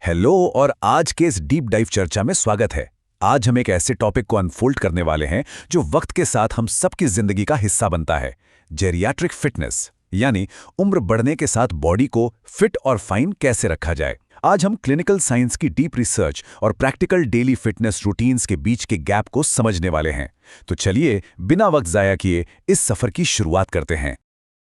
Hello और आज के इस डीप डाइव चर्चा में स्वागत है। आज हम एक ऐसे टॉपिक को अनफोल्ड करने वाले हैं जो वक्त के साथ हम सबकी जिंदगी का हिस्सा बनता है, जेरियाट्रिक फिटनेस, यानी उम्र बढ़ने के साथ बॉडी को फिट और फाइन कैसे रखा जाए। आज हम क्लिनिकल साइंस की डीप रिसर्च और प्रैक्टिकल डेली फिटनेस रूटीन्स के बीच के गैप को समझने वाले हैं। तो चलिए बिना वक्त जाया किए इस सफर की शुरुआत करते हैं।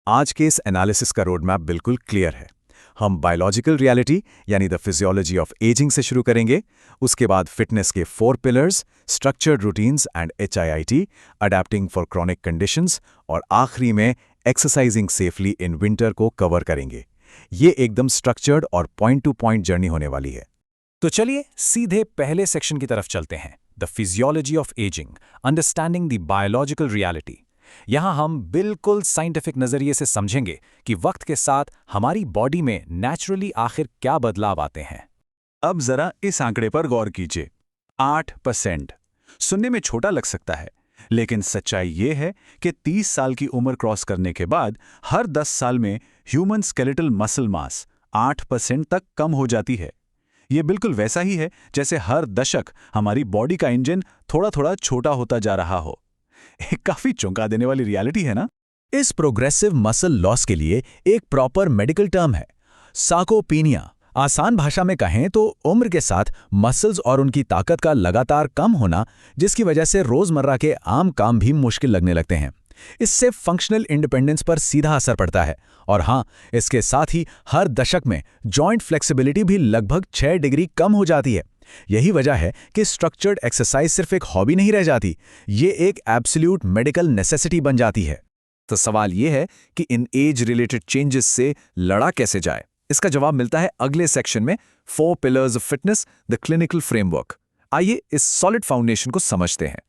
आज के इस एनालिसिस का रोड मैप बिल्कुल क्लियर है। हम बायोलॉजिकल रियलिटी यानी द फिजियोलॉजी ऑफ एजिंग से शुरू करेंगे, उसके बाद फिटनेस के 4 pillars, structured routines and HIIT, adapting for chronic conditions, और आखिरी में एक्सरसाइजिंग सेफली इन विंटर को कवर करेंगे। ये एकदम स्ट्रक्चर्ड और पॉइंट टू पॉइंट जर्नी होने वाली है। तो चलिए सीधे पहले सेक्शन की तरफ चलते हैं, the physiology of ageing, understanding the biological reality. यहां हम बिल्कुल साइंटिफिक नजरिए से समझेंगे कि वक्त के साथ हमारी बॉडी में नेचुरली आखिर क्या बदलाव आते हैं। अब जरा इस आंकड़े पर गौर कीजिए, 8%। सुनने में छोटा लग सकता है, लेकिन सच्चाई ये है कि 30 साल की उम्र क्रॉस करने के बाद हर 10 साल में ह्यूमन स्केलेटल मसल मास 8% तक कम हो जाती है। ये बिल्कुल वैसा ही है जैसे हर दशक हमारी बॉडी का इंजन थोड़ा थोड़ा छोटा होता जा रहा हो। एक काफी चौंका देने वाली रियलिटी है ना? इस प्रोग्रेसिव मसल लॉस के लिए एक प्रॉपर मेडिकल टर्म है, सार्कोपीनिया। आसान भाषा में कहें तो उम्र के साथ मसल्स और उनकी ताकत का लगातार कम होना, जिसकी वजह से रोजमर्रा के आम काम भी मुश्किल लगने लगते हैं। इससे फंक्शनल इंडिपेंडेंस पर सीधा असर पड़ता है। और हाँ, इसके साथ ही हर दशक में जॉइंट फ्लेक्सिबिलिटी भी लगभग 6 डिग्री कम हो जाती है। यही वजह है कि स्ट्रक्चर्ड एक्सरसाइज सिर्फ एक हॉबी नहीं रह जाती, ये एक एब्सोल्यूट मेडिकल नेसेसिटी बन जाती है। तो सवाल ये है कि इन एज रिलेटेड चेंजेस से लड़ा कैसे जाए? इसका जवाब मिलता है अगले सेक्शन में, 4 pillars of fitness, the clinical framework. आइए इस सॉलिड फाउंडेशन को समझते हैं।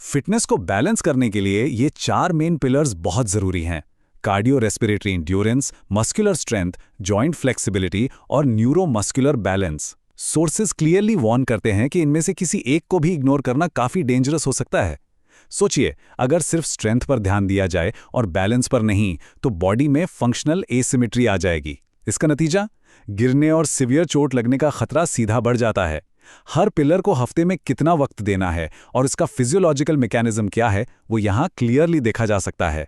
फिटनेस को बैलेंस करने के लिए ये 4 मेन पिलर्स बहुत जरूरी हैं: cardio respiratory endurance, muscular strength, joint flexibility और neuromuscular balance. Sources clearly warn करते हैं कि इनमें से किसी एक को भी इग्नोर करना काफी डेंजरस हो सकता है। सोचिए, अगर सिर्फ स्ट्रेंथ पर ध्यान दिया जाए और बैलेंस पर नहीं, तो बॉडी में फंक्शनल एसिमेट्री आ जाएगी। इसका नतीजा, गिरने और सिवियर चोट लगने का खतरा सीधा बढ़ जाता है। हर पिलर को हफ्ते में कितना वक्त देना है और इसका फिजियोलॉजिकल मैकेनिज्म क्या है, वो यहाँ क्लियरली देखा जा सकता है।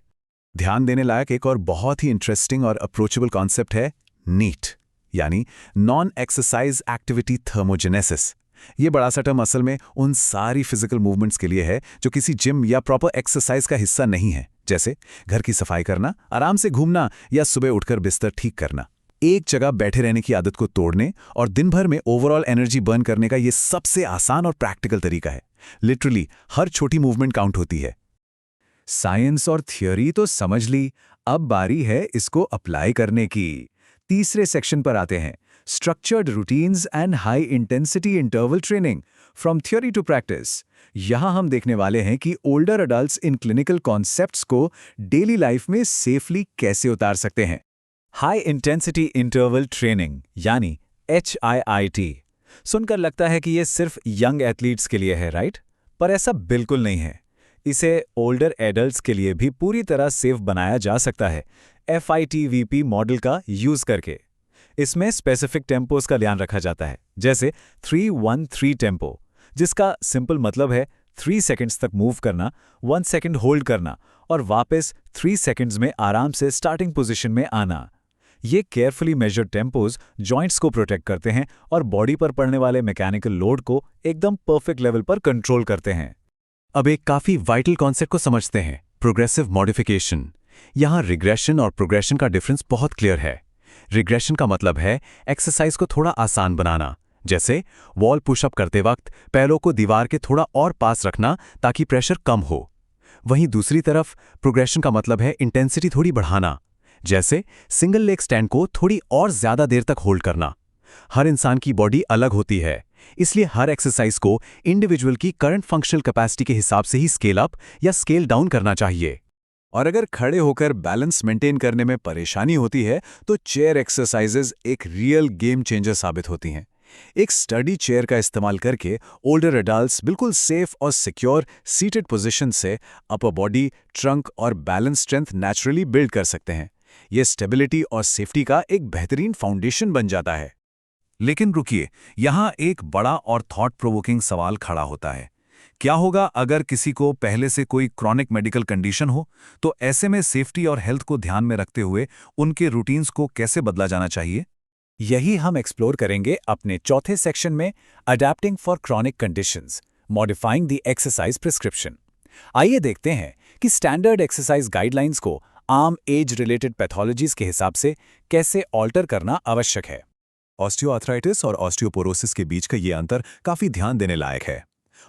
ध्यान देने लायक एक और बहुत ही इंटरेस्टिंग और अप्रोचेबल कॉन्सेप्ट है नीट, यानी नॉन एक्सरसाइज एक्टिविटी थर्मोजेनेसिस। ये बड़ा सा टर्म असल में उन सारी फिजिकल मूवमेंट्स के लिए है जो किसी जिम या प्रॉपर एक्सरसाइज का हिस्सा नहीं है, जैसे घर की सफाई करना, आराम से घूमना या सुबह उठकर बिस्तर ठीक करना। एक जगह बैठे रहने की आदत को तोड़ने और दिन भर में ओवरऑल एनर्जी बर्न करने का ये सबसे आसान और प्रैक्टिकल तरीका है। लिटरली हर छोटी मूवमेंट काउंट होती है। साइंस और थियोरी तो समझ ली, अब बारी है इसको अप्लाई करने की। तीसरे सेक्शन पर आते हैं, structured routines and high intensity interval training, from theory to practice. यहां हम देखने वाले हैं कि ओल्डर अडल्ट्स इन क्लिनिकल कॉन्सेप्ट्स को डेली लाइफ में सेफली कैसे उतार सकते हैं। हाई इंटेंसिटी इंटरवल ट्रेनिंग यानी HIIT सुनकर लगता है कि यह सिर्फ यंग एथलीट्स के लिए है, राइट? पर ऐसा बिल्कुल नहीं है। इसे ओल्डर एडल्ट्स के लिए भी पूरी तरह सेफ बनाया जा सकता है, FITVP मॉडल का यूज करके। इसमें स्पेसिफिक टेम्पोज का ध्यान रखा जाता है, जैसे 3-1-3 टेम्पो, जिसका सिंपल मतलब है 3 सेकंड्स तक मूव करना, 1 सेकंड होल्ड करना और वापस 3 सेकंड्स में आराम से स्टार्टिंग पोजीशन में आना। ये केयरफुली मेजर्ड टेम्पोज जॉइंट्स को प्रोटेक्ट करते हैं और बॉडी पर पड़ने वाले मैकेनिकल लोड को एकदम परफेक्ट लेवल पर कंट्रोल करते हैं। अब एक काफी वाइटल कॉन्सेप्ट को समझते हैं, प्रोग्रेसिव मॉडिफिकेशन। यहाँ रिग्रेशन और प्रोग्रेशन का डिफरेंस बहुत क्लियर है। रिग्रेशन का मतलब है एक्सरसाइज को थोड़ा आसान बनाना, जैसे वॉल पुशअप करते वक्त पैरों को दीवार के थोड़ा और पास रखना ताकि प्रेशर कम हो। वहीं दूसरी तरफ प्रोग्रेशन का मतलब है इंटेंसिटी थोड़ी बढ़ाना, जैसे सिंगल लेग स्टैंड को थोड़ी और ज्यादा देर तक होल्ड करना। हर इंसान की बॉडी अलग होती है, इसलिए हर एक्सरसाइज को इंडिविजुअल की करंट फंक्शनल कैपेसिटी के हिसाब से ही स्केल अप या स्केल डाउन करना चाहिए। और अगर खड़े होकर बैलेंस मेंटेन करने में परेशानी होती है तो चेयर एक्सरसाइजेज एक रियल गेम चेंजर साबित होती हैं। एक स्टडी चेयर का इस्तेमाल करके ओल्डर एडल्ट्स बिल्कुल सेफ और सिक्योर सीटेड पोजीशन से अपर बॉडी, ट्रंक और बैलेंस स्ट्रेंथ नेचुरली बिल्ड कर सकते हैं। यह स्टेबिलिटी और सेफ्टी का एक बेहतरीन फाउंडेशन बन जाता है। लेकिन रुकिए, यहाँ एक बड़ा और थॉट प्रोवोकिंग सवाल खड़ा होता है। क्या होगा अगर किसी को पहले से कोई क्रॉनिक मेडिकल कंडीशन हो? तो ऐसे में सेफ्टी और हेल्थ को ध्यान में रखते हुए उनके रूटीन्स को कैसे बदला जाना चाहिए? यही हम एक्सप्लोर करेंगे अपने चौथे सेक्शन में, adapting for chronic conditions, modifying the exercise prescription. आइए देखते हैं कि स्टैंडर्ड एक्सरसाइज गाइडलाइंस को आम एज रिलेटेड पैथोलॉजीज के हिसाब से कैसे ऑल्टर करना आवश्यक है। ऑस्टियोआर्थराइटिस और ऑस्टियोपोरोसिस के बीच का ये अंतर काफी ध्यान देने लायक है।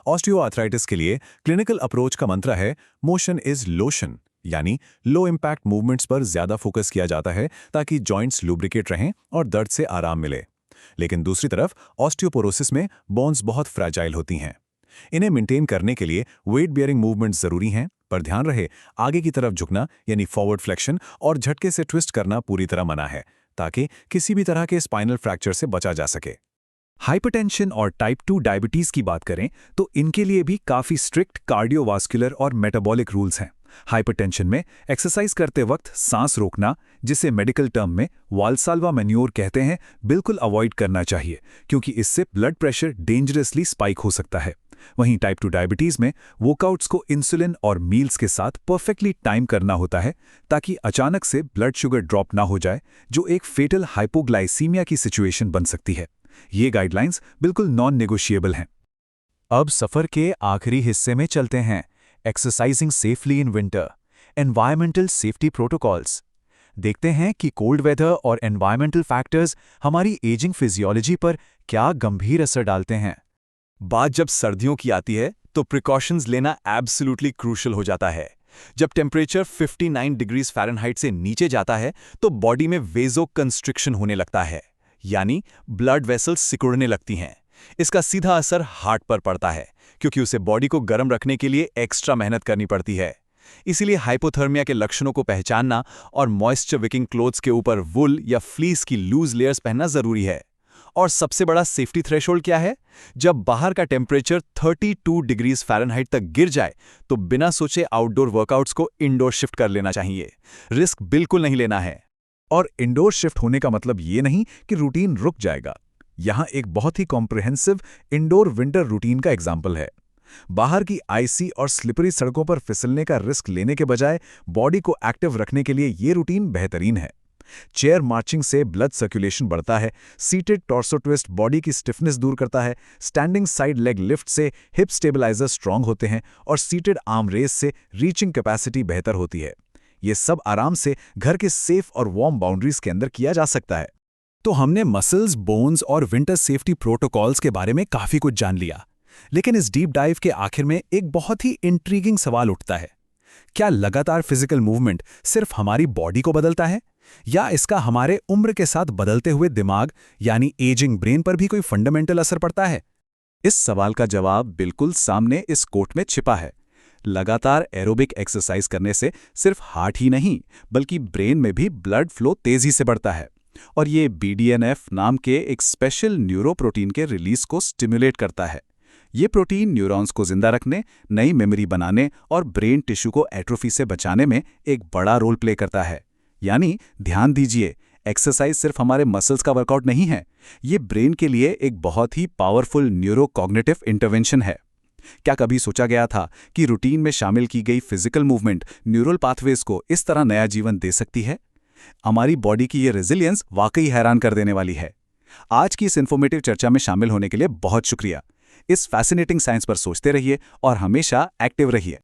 ऑस्टियोआर्थराइटिस के लिए क्लिनिकल अप्रोच का मंत्र है मोशन इज लोशन, यानी लो इम्पैक्ट मूवमेंट्स पर ज्यादा फोकस किया जाता है ताकि जॉइंट्स लुब्रिकेट रहें और दर्द से आराम मिले। लेकिन दूसरी तरफ ऑस्टियोपोरोसिस में बोन्स बहुत फ्रैजाइल होती हैं। इन्हें मेंटेन करने के लिए वेट बियरिंग मूवमेंट्स जरूरी हैं, पर ध्यान रहे आगे की तरफ झुकना यानी फॉरवर्ड फ्लेक्शन और झटके से ट्विस्ट करना पूरी तरह मना है, ताकि किसी भी तरह के स्पाइनल फ्रैक्चर से बचा जा सके। हाइपरटेंशन और टाइप 2 डायबिटीज की बात करें तो इनके लिए भी काफी स्ट्रिक्ट कार्डियोवास्कुलर और मेटाबॉलिक रूल्स हैं। हाइपरटेंशन में एक्सरसाइज करते वक्त सांस रोकना, जिसे मेडिकल टर्म में वाल्साल्वा मैन्योर कहते हैं, बिल्कुल अवॉइड करना चाहिए, क्योंकि इससे ब्लड प्रेशर डेंजरसली स्पाइक हो सकता है। वहीं टाइप 2 डायबिटीज में वर्कआउट्स को इंसुलिन और मील्स के साथ परफेक्टली टाइम करना होता है, ताकि अचानक से ब्लड शुगर ड्रॉप ना हो जाए, जो एक फेटल हाइपोग्लाइसीमिया की सिचुएशन बन सकती है। ये गाइडलाइंस बिल्कुल नॉन नेगोशिएबल हैं। अब सफर के आखिरी हिस्से में चलते हैं, exercising safely in winter, environmental safety protocols. देखते हैं कि कोल्ड वेदर और एनवायरमेंटल फैक्टर्स हमारी एजिंग फिजियोलॉजी पर क्या गंभीर असर डालते हैं। बात जब सर्दियों की आती है तो प्रिकॉशंस लेना एब्सोल्युटली क्रूशल हो जाता है। जब टेम्परेचर 59 डिग्रीज फ़ारेनहाइट से नीचे जाता है तो बॉडी में वेजो कंस्ट्रिक्शन होने लगता है, यानी ब्लड वेसल्स सिकुड़ने लगती हैं। इसका सीधा असर हार्ट पर पड़ता है, क्योंकि उसे बॉडी को गर्म रखने के लिए एक्स्ट्रा मेहनत करनी पड़ती है। इसीलिए हाइपोथर्मिया के लक्षणों को पहचानना और मॉइस्चर विकिंग क्लोथ्स के ऊपर वुल या फ्लीस की लूज लेयर्स पहनना जरूरी है। और सबसे बड़ा सेफ्टी थ्रेशोल्ड क्या है? जब बाहर का टेम्परेचर 32 डिग्रीज फ़ारेनहाइट तक गिर जाए तो बिना सोचे आउटडोर वर्कआउट्स को इंडोर शिफ्ट कर लेना चाहिए। रिस्क बिल्कुल नहीं लेना है। और इंडोर शिफ्ट होने का मतलब ये नहीं कि रूटीन रुक जाएगा। यहाँ एक बहुत ही कॉम्प्रिहेंसिव इंडोर विंटर रूटीन का एग्जाम्पल है। बाहर की आइसी और स्लिपरी सड़कों पर फिसलने का रिस्क लेने के बजाय बॉडी को एक्टिव रखने के लिए ये रूटीन बेहतरीन है। चेयर मार्चिंग से ब्लड सर्कुलेशन बढ़ता है, सीटेड टॉर्सो ट्विस्ट बॉडी की स्टिफनेस दूर करता है, स्टैंडिंग साइड लेग लिफ्ट से हिप स्टेबलाइजर स्ट्रांग होते हैं और सीटेड आर्म रेस से रीचिंग कैपेसिटी बेहतर होती है। ये सब आराम से घर के सेफ और वार्म बाउंड्रीज के अंदर किया जा सकता है। तो हमने मसल्स, बोन्स और विंटर सेफ्टी प्रोटोकॉल्स के बारे में काफी कुछ जान लिया, लेकिन इस डीप डाइव के आखिर में एक बहुत ही इंट्रीगिंग सवाल उठता है। क्या लगातार फिजिकल मूवमेंट सिर्फ हमारी बॉडी को बदलता है, या इसका हमारे उम्र के साथ बदलते हुए दिमाग यानी एजिंग ब्रेन पर भी कोई फंडामेंटल असर पड़ता है? इस सवाल का जवाब बिल्कुल सामने इस कोट में छिपा है। लगातार एरोबिक एक्सरसाइज करने से सिर्फ हार्ट ही नहीं, बल्कि ब्रेन में भी ब्लड फ्लो तेजी से बढ़ता है, और ये BDNF नाम के एक स्पेशल न्यूरोप्रोटीन के रिलीज को स्टिमुलेट करता है। ये प्रोटीन न्यूरॉन्स को जिंदा रखने, नई मेमोरी बनाने और ब्रेन टिश्यू को एट्रोफी से बचाने में एक बड़ा रोल प्ले करता है। यानी ध्यान दीजिए, एक्सरसाइज सिर्फ हमारे मसल्स का वर्कआउट नहीं है, ये ब्रेन के लिए एक बहुत ही पावरफुल न्यूरोकॉग्निटिव इंटरवेंशन है। क्या कभी सोचा गया था कि रूटीन में शामिल की गई फिजिकल मूवमेंट न्यूरल पाथवेज को इस तरह नया जीवन दे सकती है? हमारी बॉडी की ये रेजिलियंस वाकई हैरान कर देने वाली है। आज की इस इन्फॉर्मेटिव चर्चा में शामिल होने के लिए बहुत शुक्रिया। इस फैसिनेटिंग साइंस पर सोचते रहिए और हमेशा एक्टिव रहिए।